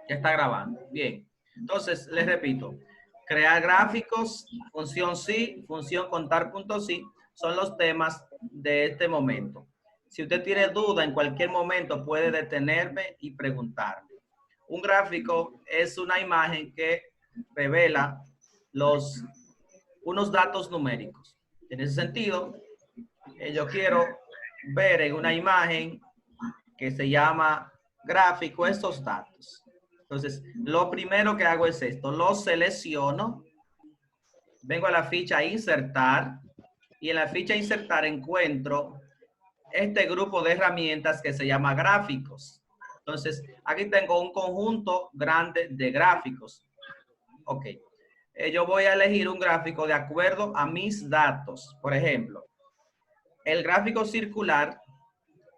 Ya está grabando. Bien. Entonces, les repito. Crear gráficos, función sí, función contar.sí, son los temas de este momento. Si usted tiene duda en cualquier momento, puede detenerme y preguntarme. Un gráfico es una imagen que revela unos datos numéricos. En ese sentido, yo quiero ver en una imagen que se llama gráfico estos datos. Entonces, lo primero que hago es esto, lo selecciono, vengo a la ficha insertar y en la ficha insertar encuentro este grupo de herramientas que se llama gráficos. Entonces, aquí tengo un conjunto grande de gráficos. Ok. Yo voy a elegir un gráfico de acuerdo a mis datos. Por ejemplo, el gráfico circular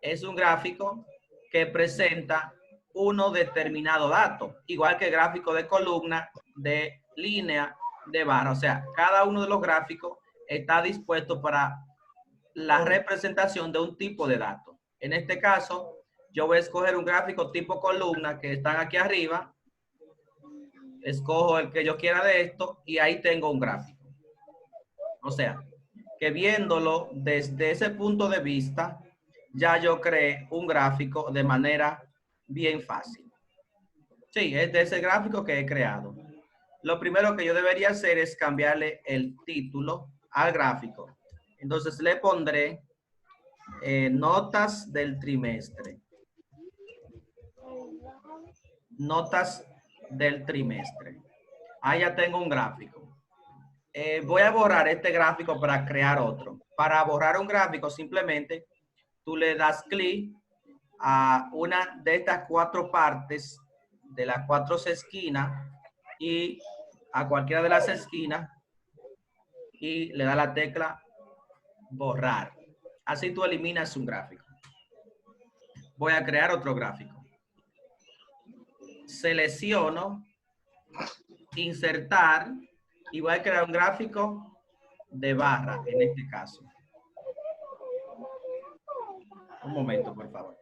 es un gráfico que presenta uno determinado dato, igual que el gráfico de columna, de línea, de barra. O sea, cada uno de los gráficos está dispuesto para la representación de un tipo de dato. En este caso, yo voy a escoger un gráfico tipo columna que están aquí arriba. Escojo el que yo quiera de esto y ahí tengo un gráfico. O sea, que viéndolo desde ese punto de vista, ya yo creé un gráfico de manera bien fácil. Sí, es de ese gráfico que he creado. Lo primero que yo debería hacer es cambiarle el título al gráfico. Entonces le pondré notas del trimestre. Notas del trimestre. Ahí ya tengo un gráfico. Voy a borrar este gráfico para crear otro. Para borrar un gráfico, simplemente tú le das clic a una de estas cuatro partes, de las cuatro esquinas, y a cualquiera de las esquinas, y le da la tecla borrar. Así tú eliminas un gráfico. Voy a crear otro gráfico. Selecciono, insertar, y voy a crear un gráfico de barra, en este caso. Un momento, por favor.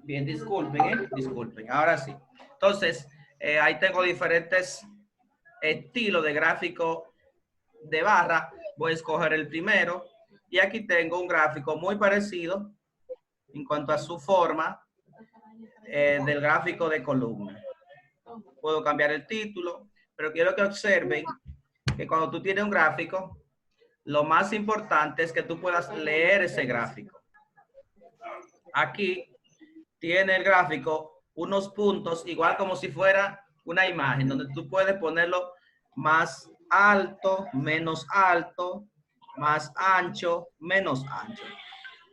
Bien, disculpen, disculpen. Ahora sí. Entonces, ahí tengo diferentes estilos de gráfico de barra. Voy a escoger el primero. Y aquí tengo un gráfico muy parecido en cuanto a su forma del gráfico de columna. Puedo cambiar el título, pero quiero que observen que cuando tú tienes un gráfico, lo más importante es que tú puedas leer ese gráfico. Aquí tiene el gráfico unos puntos, igual como si fuera una imagen, donde tú puedes ponerlo más alto, más ancho, menos ancho.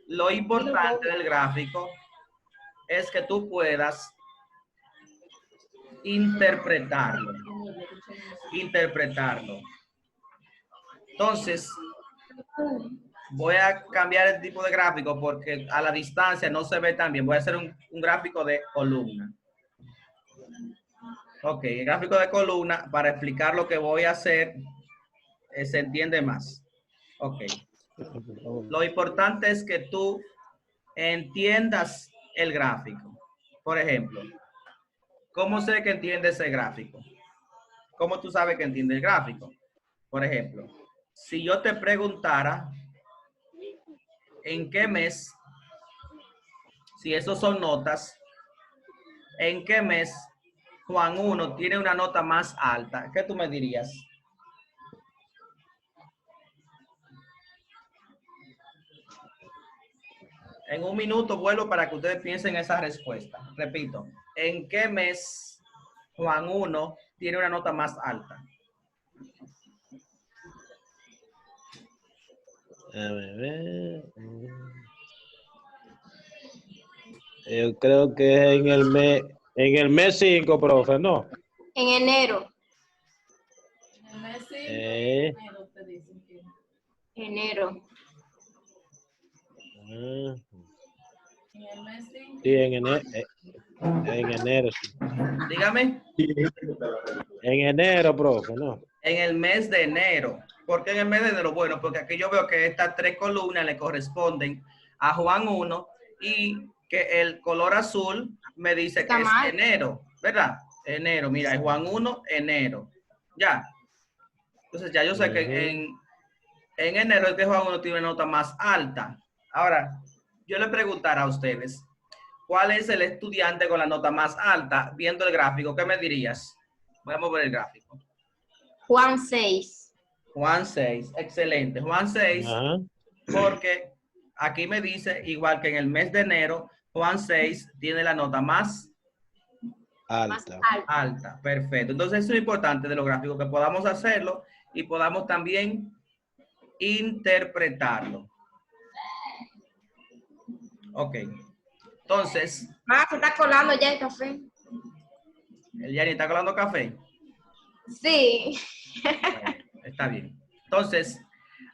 Lo importante del gráfico es que tú puedas interpretarlo. Entonces, voy a cambiar el tipo de gráfico porque a la distancia no se ve tan bien. Voy a hacer un gráfico de columna. Ok, el gráfico de columna, para explicar lo que voy a hacer, se entiende más. Ok. Lo importante es que tú entiendas el gráfico. Por ejemplo, ¿cómo sé que entiende ese gráfico? ¿Cómo tú sabes que entiende el gráfico? Por ejemplo, si yo te preguntara en qué mes, si esos son notas, en qué mes Juan 1 tiene una nota más alta, ¿qué tú me dirías? En un minuto vuelvo para que ustedes piensen esa respuesta. Repito, ¿en qué mes Juan 1 tiene una nota más alta? A ver. Yo creo que es en el mes 5, profe, ¿no? En enero. En el mes 5, enero te dicen que. Enero. En el mes 5. Sí, en enero. Sí. Dígame. En enero, profe, ¿no? En el mes de enero. ¿Por qué en el mes de enero? Bueno, porque aquí yo veo que estas 3 columnas le corresponden a Juan 1 y que el color azul me dice Está que es mal. enero, ¿verdad? Enero, mira, es Juan 1, enero. Ya. Entonces ya yo sé que en enero es que Juan 1 tiene una nota más alta. Ahora, yo le preguntara a ustedes, ¿cuál es el estudiante con la nota más alta? Viendo el gráfico, ¿qué me dirías? Voy a mover el gráfico. Juan 6. Juan 6, excelente. Juan 6, Ajá. porque aquí me dice, igual que en el mes de enero, Juan 6 tiene la nota más Más Alta. alto. alta. Perfecto. Entonces, eso es importante de los gráficos, que podamos hacerlo y podamos también interpretarlo. Ok. Entonces, Se está colando ya el café. el Yanni está colando café. Sí. Bueno, está bien. Entonces,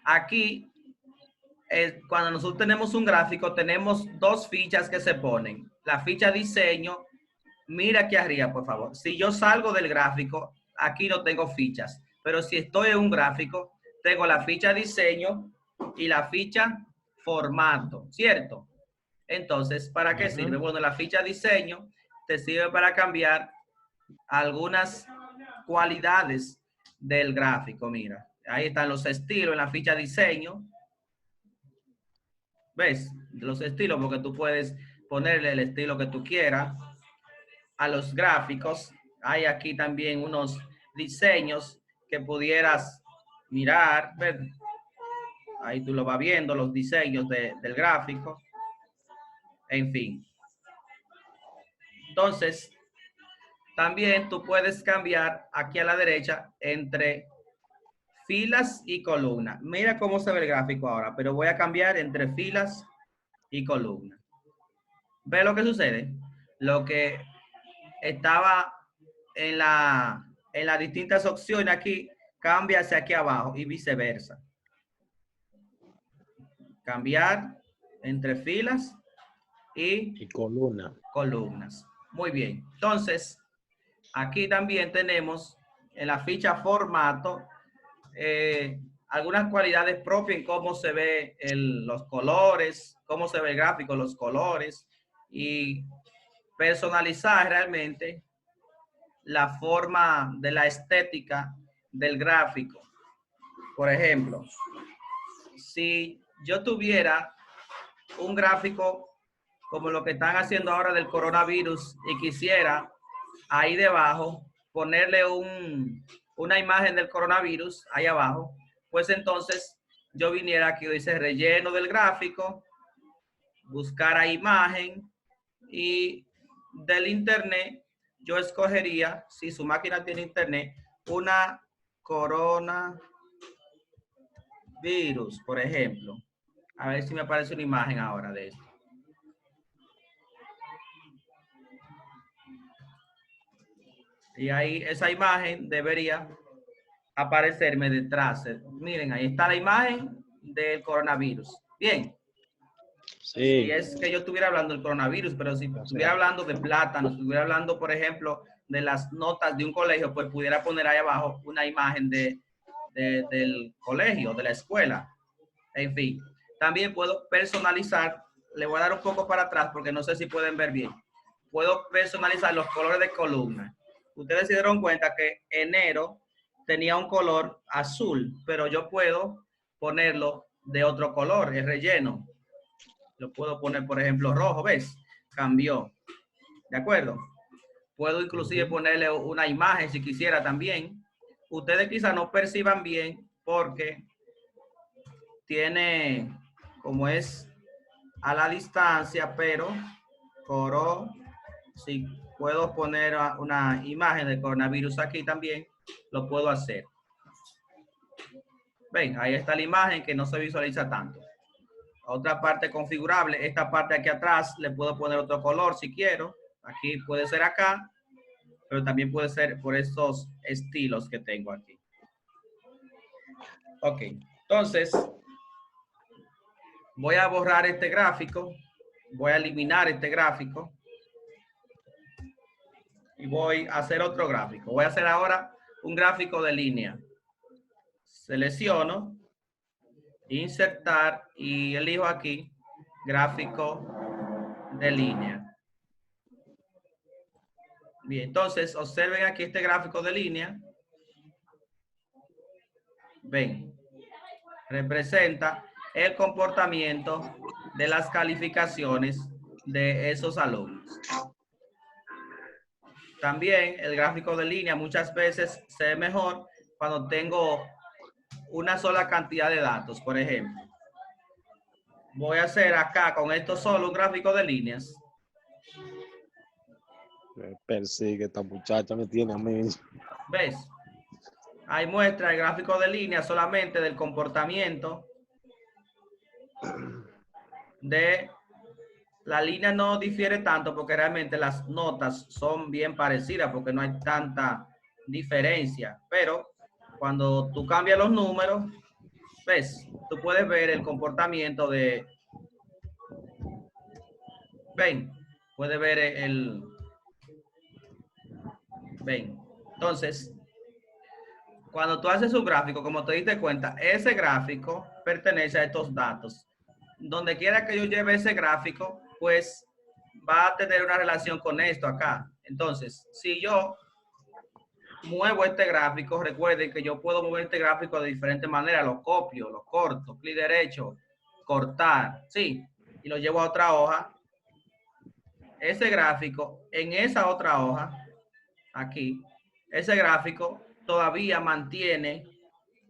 aquí, cuando nosotros tenemos un gráfico, tenemos 2 fichas que se ponen. La ficha diseño, mira aquí arriba, por favor. Si yo salgo del gráfico, aquí no tengo fichas. Pero si estoy en un gráfico, tengo la ficha diseño y la ficha formato, ¿cierto? Entonces, ¿para qué sirve? Bueno, la ficha diseño te sirve para cambiar algunas cualidades del gráfico. Mira, ahí están los estilos en la ficha diseño. ¿Ves? Los estilos, porque tú puedes ponerle el estilo que tú quieras a los gráficos. Hay aquí también unos diseños que pudieras mirar. ¿Ves? Ahí tú lo vas viendo, los diseños del gráfico. En fin. Entonces, también tú puedes cambiar aquí a la derecha entre filas y columnas. Mira cómo se ve el gráfico ahora, pero voy a cambiar entre filas y columnas. ¿Ve lo que sucede? Lo que estaba en las distintas opciones aquí, cambia hacia aquí abajo y viceversa. Cambiar entre filas y columnas. Muy bien. Entonces, aquí también tenemos en la ficha formato algunas cualidades propias en cómo se ve los colores, cómo se ve el gráfico, los colores y personalizar realmente la forma de la estética del gráfico. Por ejemplo, si yo tuviera un gráfico como lo que están haciendo ahora del coronavirus y quisiera ahí debajo ponerle una imagen del coronavirus ahí abajo, pues entonces yo viniera aquí, dice relleno del gráfico, buscar a imagen y del internet yo escogería, si su máquina tiene internet, una coronavirus, por ejemplo. A ver si me aparece una imagen ahora de esto. Y ahí esa imagen debería aparecerme detrás. Miren, ahí está la imagen del coronavirus. Bien. Sí. Si es que yo estuviera hablando del coronavirus, pero si estuviera hablando de plátano, si estuviera hablando, por ejemplo, de las notas de un colegio, pues pudiera poner ahí abajo una imagen del colegio, de la escuela. En fin, también puedo personalizar. Le voy a dar un poco para atrás porque no sé si pueden ver bien. Puedo personalizar los colores de columna. Ustedes se dieron cuenta que enero tenía un color azul, pero yo puedo ponerlo de otro color, el relleno. Lo puedo poner, por ejemplo, rojo, ¿ves? Cambió. ¿De acuerdo? Puedo inclusive ponerle una imagen si quisiera también. Ustedes quizá no perciban bien porque tiene, como es a la distancia, pero si puedo poner una imagen del coronavirus aquí también, lo puedo hacer. Ven, ahí está la imagen que no se visualiza tanto. Otra parte configurable, esta parte aquí atrás le puedo poner otro color si quiero. Aquí puede ser acá, pero también puede ser por estos estilos que tengo aquí. Ok, entonces voy a borrar este gráfico, voy a eliminar este gráfico y voy a hacer otro gráfico. Voy a hacer ahora un gráfico de línea. selecciono, insertar y elijo aquí gráfico de línea. Bien, entonces observen aquí este gráfico de línea. Ven, representa el comportamiento de las calificaciones de esos alumnos. También el gráfico de línea muchas veces se ve mejor cuando tengo una sola cantidad de datos. Por ejemplo, voy a hacer acá con esto solo un gráfico de líneas. Me persigue esta muchacha, me tiene a mí. ¿Ves? Ahí muestra el gráfico de línea solamente del comportamiento de la línea. No difiere tanto porque realmente las notas son bien parecidas porque no hay tanta diferencia. Pero cuando tú cambias los números, ves, tú puedes ver el comportamiento de... Ven, puedes ver el... Ven, entonces... Cuando tú haces un gráfico, como te diste cuenta, ese gráfico pertenece a estos datos. Donde quiera que yo lleve ese gráfico, pues va a tener una relación con esto acá. Entonces, si yo muevo este gráfico, recuerden que yo puedo mover este gráfico de diferentes maneras. Lo copio, lo corto, clic derecho, cortar, sí, y lo llevo a otra hoja. Ese gráfico, en esa otra hoja, aquí, ese gráfico todavía mantiene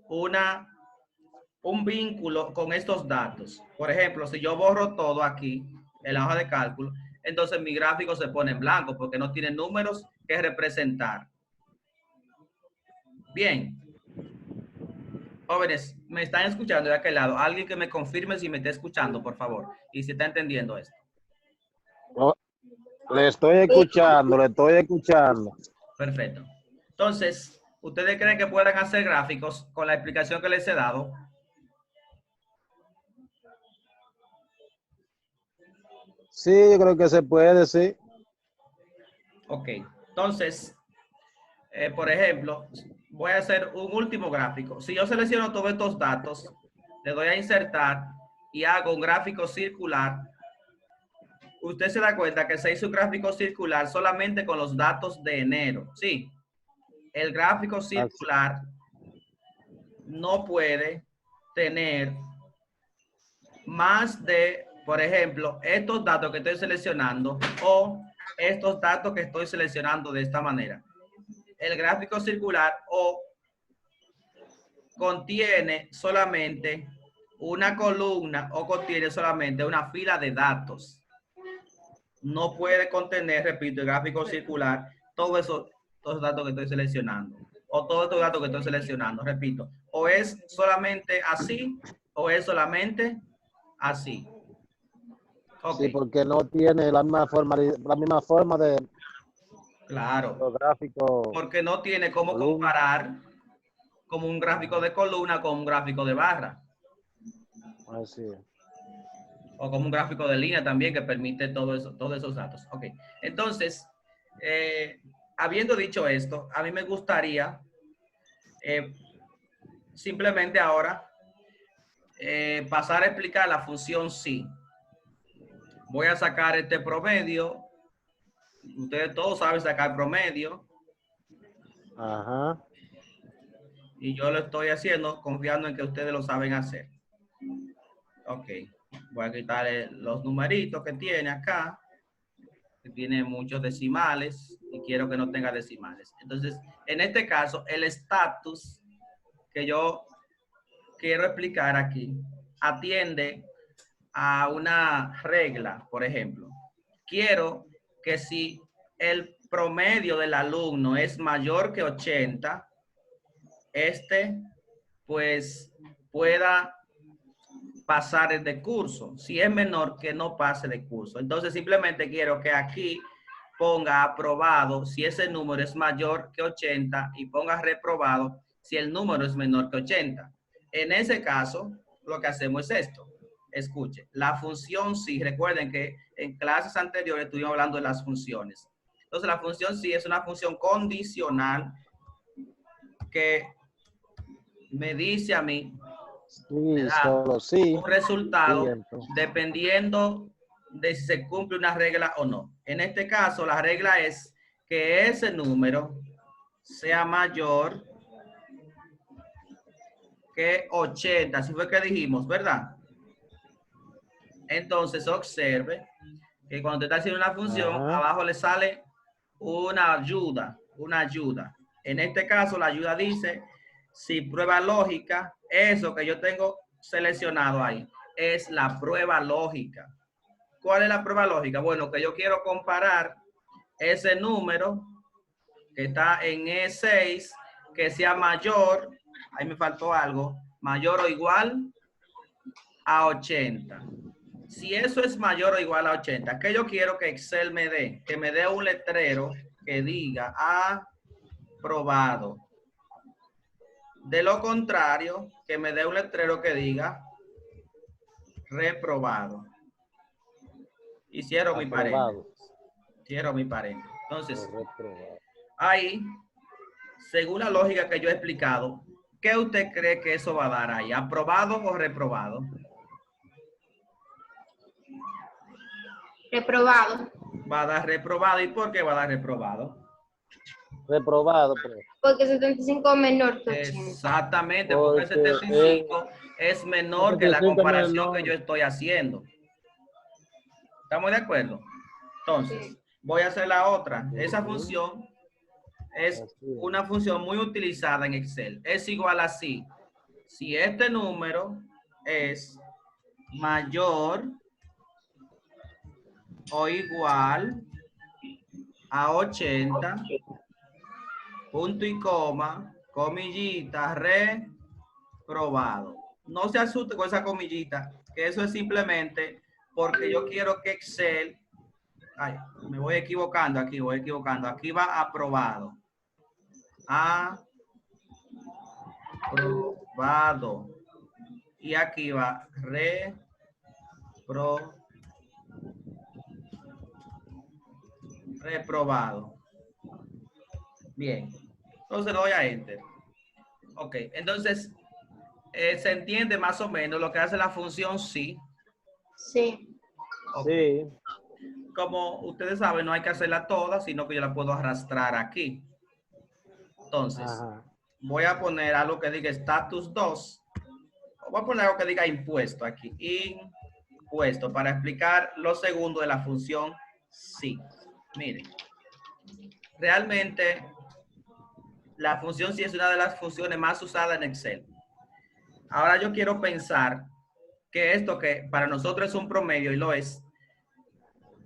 un vínculo con estos datos. Por ejemplo, si yo borro todo aquí en la hoja de cálculo, entonces mi gráfico se pone en blanco porque no tiene números que representar. Bien. Jóvenes, ¿me están escuchando de aquel lado? Alguien que me confirme si me está escuchando, por favor, y si está entendiendo esto. Oh, le estoy escuchando, le estoy escuchando. Perfecto. Entonces, ¿ustedes creen que puedan hacer gráficos con la explicación que les he dado? Sí, yo creo que se puede, sí. Ok. Entonces, por ejemplo, voy a hacer un último gráfico. Si yo selecciono todos estos datos, le doy a insertar y hago un gráfico circular, usted se da cuenta que se hizo un gráfico circular solamente con los datos de enero. Sí. El gráfico circular no puede tener más de, por ejemplo, estos datos que estoy seleccionando o estos datos que estoy seleccionando de esta manera. El gráfico circular o contiene solamente una columna o contiene solamente una fila de datos. No puede contener, repito, el gráfico circular, todos esos datos que estoy seleccionando. O todos estos datos que estoy seleccionando, repito. O es solamente así, o es solamente así. Sí, Okay. porque no tiene la misma forma de Claro. los gráficos. Porque no tiene cómo Columna. comparar como un gráfico de columna con un gráfico de barra. Así es. O como un gráfico de línea también que permite todo eso, todos esos datos. Ok. Entonces, habiendo dicho esto, a mí me gustaría simplemente ahora pasar a explicar la función sí. Voy a sacar este promedio. Ustedes todos saben sacar promedio. Ajá. Y yo lo estoy haciendo confiando en que ustedes lo saben hacer. Ok. Voy a quitarle los numeritos que tiene acá. Que tiene muchos decimales. Y quiero que no tenga decimales. Entonces, en este caso, el estatus que yo quiero explicar aquí atiende a una regla, por ejemplo. Quiero que si el promedio del alumno es mayor que 80, pues pueda pasar de curso. Si es menor, que no pase de curso. Entonces, simplemente quiero que aquí ponga aprobado si ese número es mayor que 80 y ponga reprobado si el número es menor que 80. En ese caso, lo que hacemos es esto. Escuche, la función sí, recuerden que en clases anteriores estuvimos hablando de las funciones. Entonces, la función sí es una función condicional que me dice a mí, Sí, solo sí. un resultado Siempre. dependiendo de si se cumple una regla o no. En este caso, la regla es que ese número sea mayor que 80. Así fue que dijimos, ¿verdad? Entonces, observe que cuando te está haciendo una función, Ajá. abajo le sale una ayuda, una ayuda. En este caso, la ayuda dice, si prueba lógica, eso que yo tengo seleccionado ahí, es la prueba lógica. ¿Cuál es la prueba lógica? Bueno, que yo quiero comparar ese número que está en E6, que sea mayor, ahí me faltó algo, mayor o igual a 80. Si eso es mayor o igual a 80, ¿qué yo quiero que Excel me dé? Que me dé un letrero que diga aprobado. De lo contrario, que me dé un letrero que diga reprobado. Y cierro mi paréntesis. Cierro mi paréntesis. Entonces, ahí, según la lógica que yo he explicado, ¿qué usted cree que eso va a dar ahí? ¿Aprobado o reprobado? Reprobado. Va a dar reprobado. ¿Y por qué va a dar reprobado? Reprobado, profe. Porque 75 es menor que 80. Exactamente, porque el 75 es menor que la comparación que yo estoy haciendo. ¿Estamos de acuerdo? Entonces, voy a hacer la otra. Esa función es una función muy utilizada en Excel. Es igual a así. Si este número es mayor o igual a 80, punto y coma, comillita, reprobado. No se asuste con esa comillita, que eso es simplemente porque yo quiero que Excel, ay, me voy equivocando aquí, aquí va aprobado. Aprobado. Y aquí va reprobado. Bien. Entonces le doy a Enter. Ok, entonces se entiende más o menos lo que hace la función sí. Sí. Okay. Sí. Como ustedes saben, no hay que hacerla toda, sino que yo la puedo arrastrar aquí. Entonces, voy a poner algo que diga status 2. Voy a poner algo que diga impuesto aquí. Impuesto, para explicar lo segundo de la función sí. Miren, realmente la función sí es una de las funciones más usadas en Excel. Ahora yo quiero pensar que esto que para nosotros es un promedio y lo es,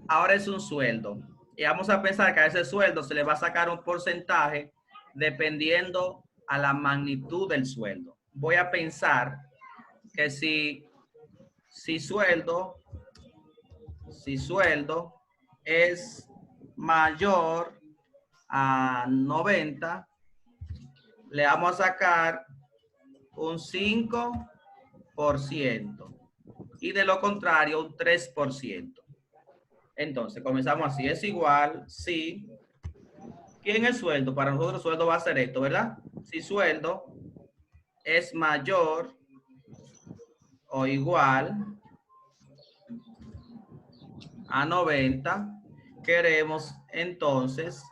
ahora es un sueldo. Y vamos a pensar que a ese sueldo se le va a sacar un porcentaje dependiendo a la magnitud del sueldo. Voy a pensar que si sueldo es mayor a 90, le vamos a sacar un 5% y de lo contrario un 3%. Entonces comenzamos así, es igual si, ¿quién es sueldo? Para nosotros sueldo va a ser esto, ¿verdad? Si sueldo es mayor o igual a 90, queremos entonces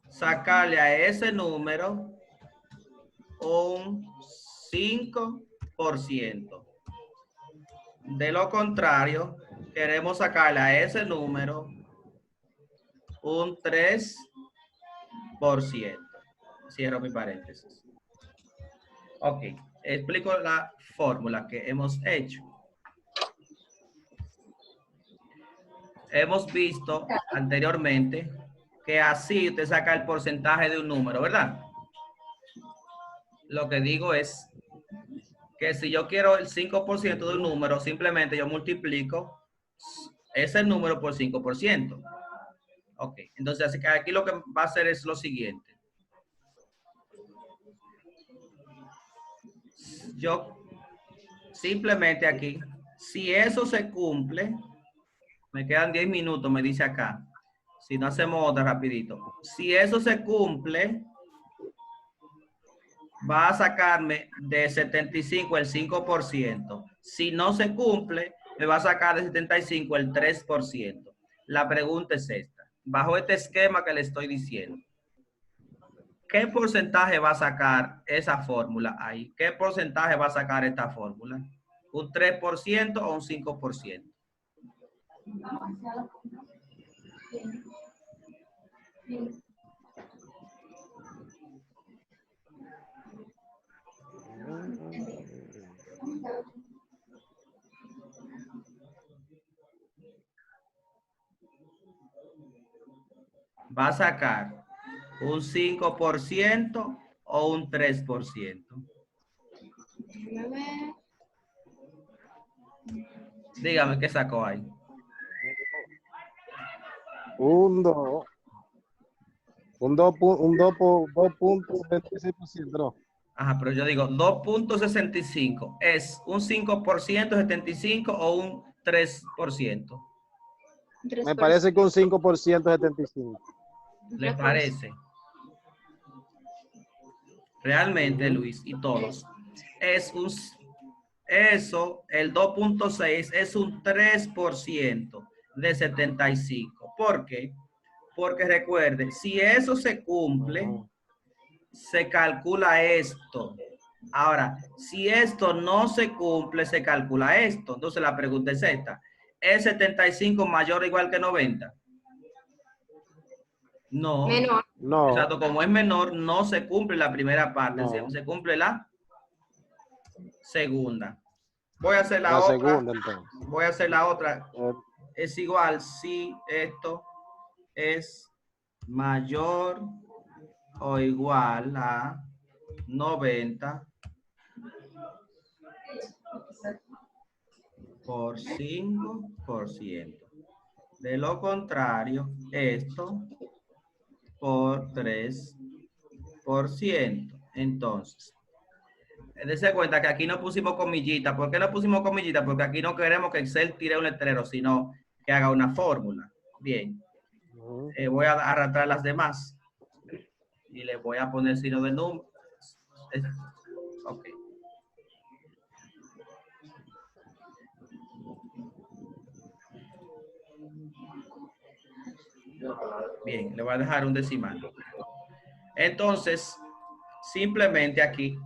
sacarle a ese número un 5%. De lo contrario, queremos sacarle a ese número un 3%. Cierro mi paréntesis. Ok, explico la fórmula que hemos hecho. Hemos visto anteriormente que así usted saca el porcentaje de un número, ¿verdad? Lo que digo es que si yo quiero el 5% de un número, simplemente yo multiplico ese número por 5%. Ok, entonces así que aquí lo que va a hacer es lo siguiente. Yo simplemente aquí, si eso se cumple, me quedan 10 minutos, me dice acá. Si no hacemos otra rapidito. Si eso se cumple, va a sacarme de 75 el 5%. Si no se cumple, me va a sacar de 75 el 3%. La pregunta es esta. Bajo este esquema que le estoy diciendo, ¿qué porcentaje va a sacar esa fórmula ahí? ¿Qué porcentaje va a sacar esta fórmula? ¿Un 3% o un 5%? Va a sacar un 5% o un 3%. Déjame ver. Dígame qué sacó ahí. Un 2.26%, ¿no? Ajá, pero yo digo 2.65. ¿Es un 5%, 75 o un 3%? Me parece que un 5% es 75. ¿Le parece? Realmente, Luis, y todos, es un, eso, el 2.6 es un 3% de 75. ¿Por qué? Porque recuerden, si eso se cumple, se calcula esto. Ahora, si esto no se cumple, se calcula esto. Entonces la pregunta es esta. ¿Es 75 mayor o igual que 90? No. Menor. No. Exacto, como es menor, no se cumple la primera parte, No. se cumple la segunda. Voy a hacer la La otra. segunda, entonces. Voy a hacer la otra. Es igual si esto es mayor o igual a 90 por 5%. De lo contrario, esto por 3%. Entonces, dése cuenta que aquí no pusimos comillita. ¿Por qué no pusimos comillita? Porque aquí no queremos que Excel tire un letrero, sino que haga una fórmula. Bien. Voy a arrastrar las demás. Y le voy a poner signo de número. Ok. Bien, le voy a dejar un decimal. Entonces, simplemente aquí,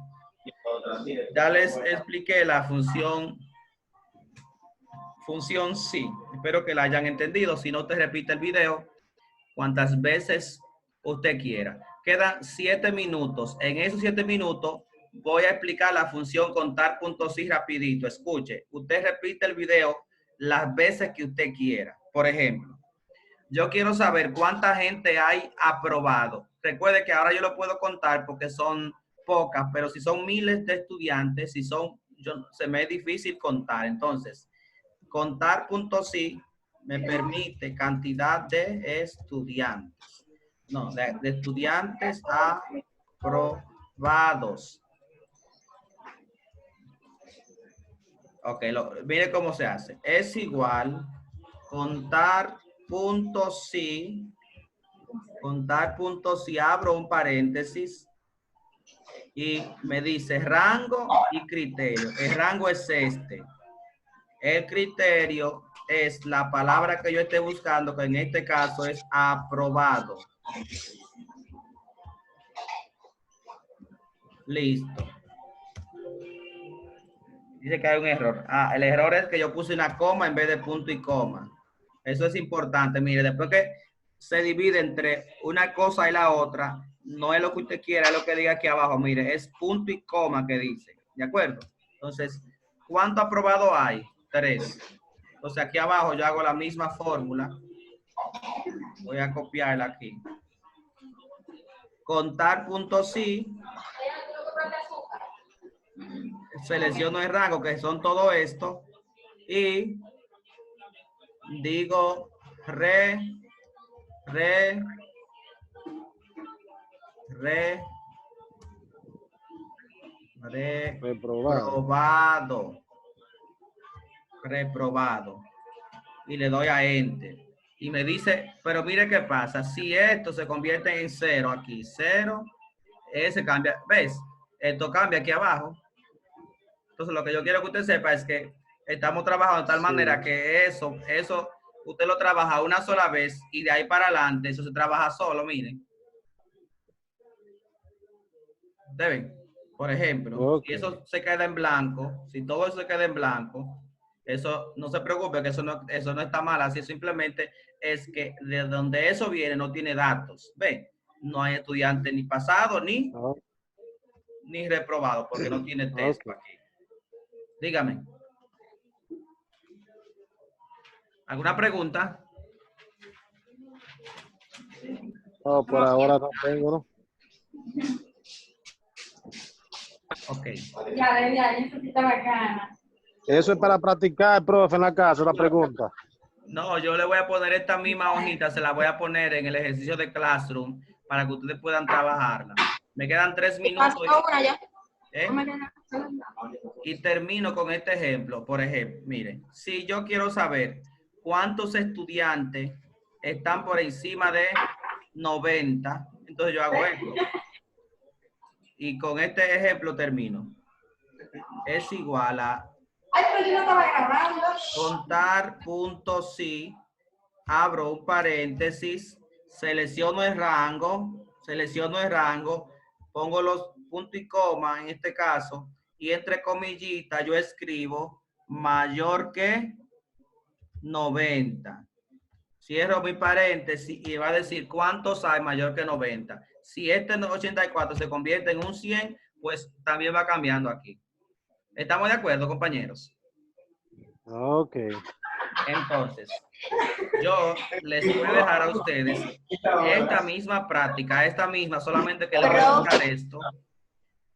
ya les expliqué la función sí. Espero que la hayan entendido. Si no, te repite el video cuantas veces usted quiera. Quedan 7 minutos. En esos 7 minutos voy a explicar la función contar.si rapidito. Escuche, usted repite el video las veces que usted quiera. Por ejemplo, yo quiero saber cuánta gente hay aprobado. Recuerde que ahora yo lo puedo contar porque son pocas, pero si son miles de estudiantes, si son, se me es difícil contar. Entonces, contar.si me permite cantidad de estudiantes. No, de estudiantes aprobados. Ok, mire cómo se hace. Es igual contar.si, abro un paréntesis y me dice rango y criterio. El rango es este. El criterio es la palabra que yo esté buscando, que en este caso es aprobado. Listo. Dice que hay un error. El error es que yo puse una coma en vez de punto y coma. Eso es importante. Mire, después que se divide entre una cosa y la otra, no es lo que usted quiera, es lo que diga aquí abajo. Mire, es punto y coma que dice. ¿De acuerdo? Entonces, ¿cuánto aprobado hay? 3. Entonces, aquí abajo yo hago la misma fórmula. Voy a copiarla aquí. Contar.si. Selecciono el rango, que son todo esto. Y digo reprobado. Y le doy a enter. Y me dice, pero mire qué pasa. Si esto se convierte en 0 aquí, 0, se cambia. ¿Ves? esto cambia aquí abajo. Entonces, lo que yo quiero que usted sepa es que estamos trabajando de tal manera que eso, usted lo trabaja una sola vez y de ahí para adelante, eso se trabaja solo, miren. Deben, por ejemplo, si eso se queda en blanco, si todo eso se queda en blanco, eso no se preocupe, que eso no está mal, así simplemente es que de donde eso viene no tiene datos. ¿Ven? No hay estudiante ni pasado ni reprobado porque no tiene texto aquí. Dígame. ¿Alguna pregunta? No, por ahora no tengo, ¿no? Ok. Ya, necesita bacana. Eso es para practicar, profe, en la casa, la pregunta. No, yo le voy a poner esta misma hojita, se la voy a poner en el ejercicio de Classroom para que ustedes puedan trabajarla. Me quedan 3 minutos. Y termino con este ejemplo. Por ejemplo, miren, si yo quiero saber cuántos estudiantes están por encima de 90, entonces yo hago esto. Y con este ejemplo termino. Es igual a contar puntos sí, abro un paréntesis, selecciono el rango, pongo los puntos y coma en este caso, y entre comillitas yo escribo mayor que 90. Cierro mi paréntesis y va a decir cuántos hay mayor que 90. Si este 84 se convierte en un 100, pues también va cambiando aquí. ¿Estamos de acuerdo, compañeros? Ok. Entonces, yo les voy a dejar a ustedes esta misma práctica, solamente que les voy a buscar esto.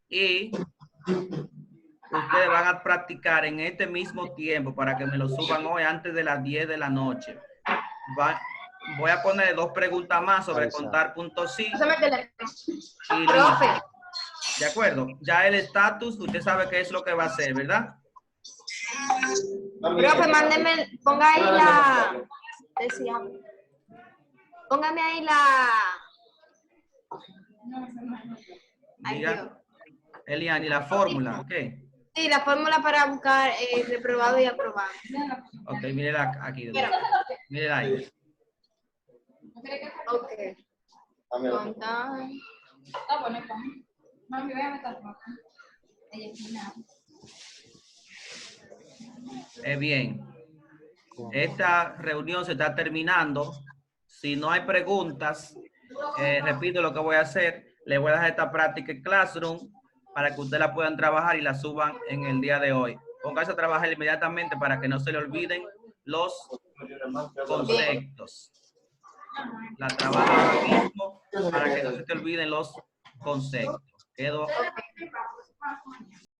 Y ustedes van a practicar en este mismo tiempo para que me lo suban hoy antes de las 10 de la noche. Voy a poner 2 preguntas más sobre contar puntos sí. Y listo. ¿De acuerdo? Ya el estatus, usted sabe qué es lo que va a hacer, ¿verdad? Profe, mándeme, ponga ahí la... Póngame ahí la... Diga, Eliani, la fórmula, ¿ok? Sí, la fórmula para buscar reprobado y aprobado. Ok, mírela aquí. Mírela ahí. Ok. Contar. Mami, voy a meter Bien, esta reunión se está terminando. Si no hay preguntas, repito lo que voy a hacer. Le voy a dejar esta práctica en Classroom para que ustedes la puedan trabajar y la suban en el día de hoy. Póngase a trabajar inmediatamente para que no se le olviden los conceptos. La trabaja ahora mismo para que no se te olviden los conceptos. Quedo